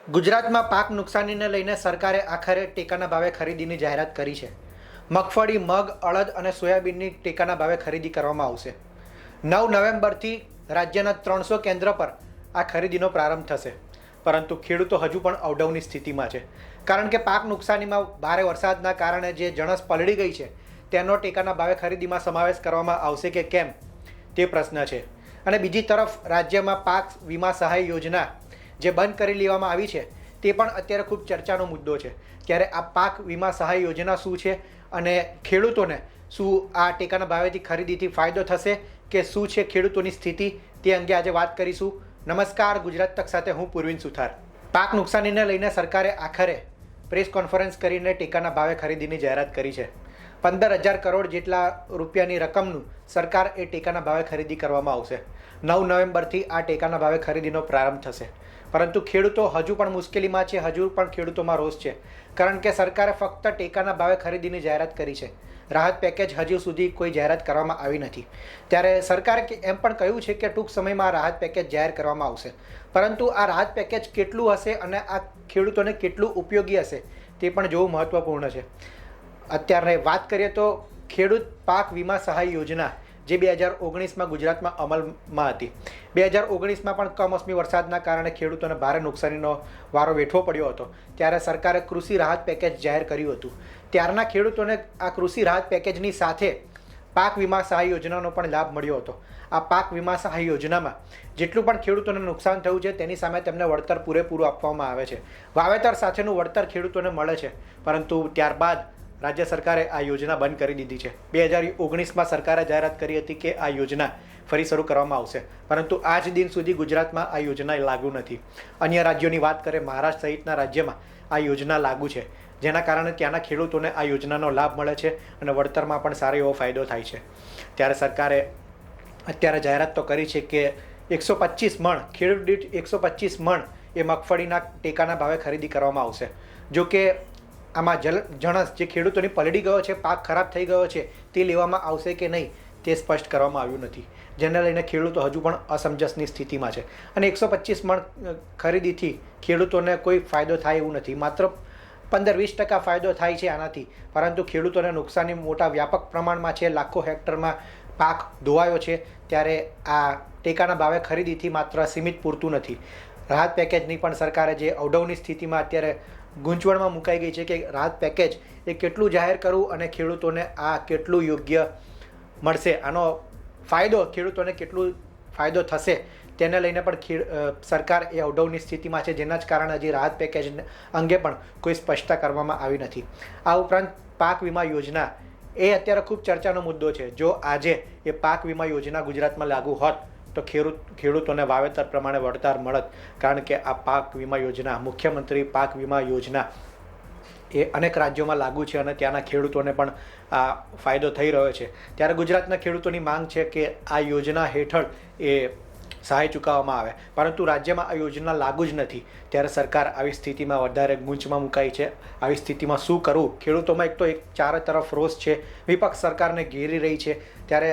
ગુજરાતમાં પાક નુકસાનીને લઈને સરકારે આખરે ટેકાના ભાવે ખરીદીની જાહેરાત કરી છે. મગફળી, મગ, અડદ અને સોયાબીનની ટેકાના ભાવે ખરીદી કરવામાં આવશે. 9 નવેમ્બરથી રાજ્યના 300 કેન્દ્ર પર આ ખરીદીનો પ્રારંભ થશે. પરંતુ ખેડૂતો હજુ પણ અવઢવની સ્થિતિમાં છે, કારણ કે પાક નુકસાનીમાં ભારે વરસાદના કારણે જે જણસ પલળી ગઈ છે તેનો ટેકાના ભાવે ખરીદીમાં સમાવેશ કરવામાં આવશે કે કેમ તે પ્રશ્ન છે. અને બીજી તરફ રાજ્યમાં પાક વીમા સહાય યોજના જે બંધ કરી લેવામાં આવી છે તે પણ અત્યારે ખૂબ ચર્ચાનો મુદ્દો છે. ત્યારે આ પાક વીમા સહાય યોજના શું છે અને ખેડૂતોને શું આ ટેકાના ભાવેથી ખરીદીથી ફાયદો થશે કે શું છે ખેડૂતોની સ્થિતિ, તે અંગે આજે વાત કરીશું. નમસ્કાર, ગુજરાત તક સાથે હું પૂર્વિન સુથાર. પાક નુકસાનીને લઈને સરકારે આખરે પ્રેસ કોન્ફરન્સ કરીને ટેકાના ભાવે ખરીદીની જાહેરાત કરી છે. 15,000 કરોડ જેટલા રૂપિયાની રકમનું સરકાર એ ટેકાના ભાવે ખરીદી કરવામાં આવશે. 9 નવેમ્બરથી આ ટેકાના ભાવે ખરીદીનો પ્રારંભ થશે. પરંતુ ખેડૂતો હજુ પણ મુશ્કેલીમાં છે, હજુ પણ ખેડૂતોમાં રોષ છે, કારણ કે સરકારે ફક્ત ટેકાના ભાવે ખરીદીની જાહેરાત કરી છે. રાહત પેકેજ હજુ સુધી કોઈ જાહેરાત કરવામાં આવી નથી. ત્યારે સરકારે એમ પણ કહ્યું છે કે ટૂંક સમયમાં રાહત પેકેજ જાહેર કરવામાં આવશે. પરંતુ આ રાહત પેકેજ કેટલું હશે અને આ ખેડૂતોને કેટલું ઉપયોગી હશે તે પણ જોવું મહત્ત્વપૂર્ણ છે. અત્યારે વાત કરીએ તો ખેડૂત પાક વીમા સહાય યોજના જે 2019માં ગુજરાતમાં અમલમાં હતી. 2019માં પણ કમોસમી વરસાદના કારણે ખેડૂતોને ભારે નુકસાનીનો વારો વેઠવો પડ્યો હતો. ત્યારે સરકારે કૃષિ રાહત પેકેજ જાહેર કર્યું હતું. ત્યારના ખેડૂતોને આ કૃષિ રાહત પેકેજની સાથે પાક વીમા સહાય યોજનાનો પણ લાભ મળ્યો હતો. આ પાક વીમા સહાય યોજનામાં જેટલું પણ ખેડૂતોને નુકસાન થયું છે તેની સામે તેમને વળતર પૂરેપૂરું આપવામાં આવે છે. વાવેતર સાથેનું વળતર ખેડૂતોને મળે છે. પરંતુ ત્યારબાદ રાજ્ય સરકારે આ યોજના બંધ કરી દીધી છે. 2019માં સરકારે જાહેરાત કરી હતી કે આ યોજના ફરી શરૂ કરવામાં આવશે, પરંતુ આજ દિન સુધી ગુજરાતમાં આ યોજના લાગુ નથી. અન્ય રાજ્યોની વાત કરીએ, મહારાષ્ટ્ર સહિતના રાજ્યમાં આ યોજના લાગુ છે, જેના કારણે ત્યાંના ખેડૂતોને આ યોજનાનો લાભ મળે છે અને વળતરમાં પણ સારો એવો ફાયદો થાય છે. ત્યારે સરકારે અત્યારે જાહેરાત તો કરી છે કે 125 મણ, ખેડૂત દીઠ 125 મણ એ મગફળીના ટેકાના ભાવે ખરીદી કરવામાં આવશે. જો કે આમાં જણસ જે ખેડૂતોની પલળી ગયો છે, પાક ખરાબ થઈ ગયો છે, તે લેવામાં આવશે કે નહીં તે સ્પષ્ટ કરવામાં આવ્યું નથી, જેને લઈને ખેડૂતો હજુ પણ અસમંજસની સ્થિતિમાં છે. અને 125 મણ ખરીદીથી ખેડૂતોને કોઈ ફાયદો થાય એવું નથી. માત્ર 15-20% ફાયદો થાય છે આનાથી, પરંતુ ખેડૂતોને નુકસાની મોટા વ્યાપક પ્રમાણમાં છે. લાખો હેક્ટરમાં પાક ધોવાયો છે. ત્યારે આ ટેકાના ભાવે ખરીદીથી માત્ર સીમિત પૂરતું નથી. રાહત પેકેજની પણ સરકારે જે અવઢવની સ્થિતિમાં અત્યારે ગૂંચવણમાં મુકાઈ ગઈ છે કે રાહત પેકેજ એ કેટલું જાહેર કરવું અને ખેડૂતોને આ કેટલું યોગ્ય મળશે, આનો ફાયદો ખેડૂતોને કેટલું ફાયદો થશે તેને લઈને પણ સરકાર એ અવઢવની સ્થિતિમાં છે, જેના જ કારણે હજી રાહત પેકેજ અંગે પણ કોઈ સ્પષ્ટતા કરવામાં આવી નથી. આ ઉપરાંત પાક વીમા યોજના એ અત્યારે ખૂબ ચર્ચાનો મુદ્દો છે. જો આજે એ પાક વીમા યોજના ગુજરાતમાં લાગુ હોત તો ખેડૂતોને વાવેતર પ્રમાણે વળતર મળત, કારણ કે આ પાક વીમા યોજના, મુખ્યમંત્રી પાક વીમા યોજના એ અનેક રાજ્યોમાં લાગુ છે અને ત્યાંના ખેડૂતોને પણ આ ફાયદો થઈ રહ્યો છે. ત્યારે ગુજરાતના ખેડૂતોની માંગ છે કે આ યોજના હેઠળ એ સહાય ચૂકવવામાં આવે, પરંતુ રાજ્યમાં આ યોજના લાગુ જ નથી. ત્યારે સરકાર આવી સ્થિતિમાં વધારે ગૂંચમાં મુકાઈ છે. આવી સ્થિતિમાં શું કરવું? ખેડૂતોમાં એક તો ચારે તરફ રોષ છે, વિપક્ષ સરકારને ઘેરી રહી છે. ત્યારે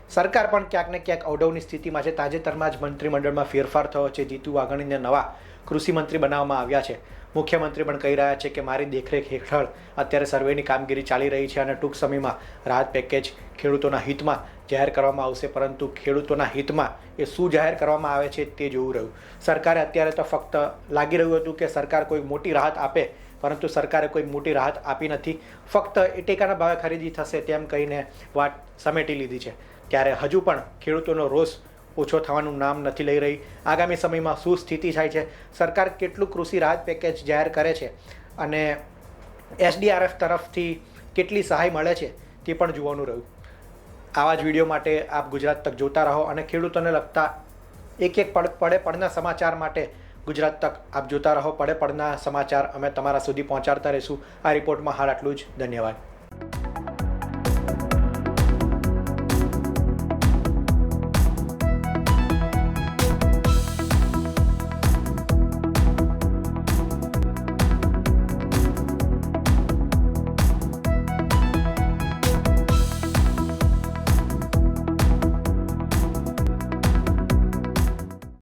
સરકાર પણ ક્યાંક ને ક્યાંક અવઢવની સ્થિતિમાં છે. તાજેતરમાં જ મંત્રીમંડળમાં ફેરફાર થયો છે. જીતુ વાઘાણીને નવા કૃષિ મંત્રી બનાવવામાં આવ્યા છે. મુખ્યમંત્રી પણ કહી રહ્યા છે કે મારી દેખરેખ હેઠળ અત્યારે સર્વેની કામગીરી ચાલી રહી છે અને ટૂંક સમયમાં રાહત પેકેજ ખેડૂતોના હિતમાં જાહેર કરવામાં આવશે. પરંતુ ખેડૂતોના હિતમાં એ શું જાહેર કરવામાં આવે છે તે જોવું રહ્યું. સરકારે અત્યારે તો ફક્ત લાગી રહ્યું હતું કે સરકાર કોઈ મોટી રાહત આપે, પરંતુ સરકારે કોઈ મોટી રાહત આપી નથી. ફક્ત એ ટેકાના ભાવે ખરીદી થશે તેમ કહીને વાત સમેટી લીધી છે. ત્યારે હજુ પણ ખેડૂતોનો રોષ ઓછો થવાનું નામ નથી લઈ રહી. આગામી સમયમાં શું સ્થિતિ થાય છે, સરકાર કેટલું કૃષિ રાહત પેકેજ જાહેર કરે છે અને SDRF તરફથી કેટલી સહાય મળે છે તે પણ જોવાનું રહ્યું. આવા જ વિડીયો માટે આપ ગુજરાત તક જોતા રહો અને ખેડૂતોને લગતા એક પડે પડના સમાચાર માટે ગુજરાત તક આપ જોતા રહો. પડે પડના સમાચાર અમે તમારા સુધી પહોંચાડતા રહીશું. આ રિપોર્ટમાં હાલ આટલું જ. ધન્યવાદ.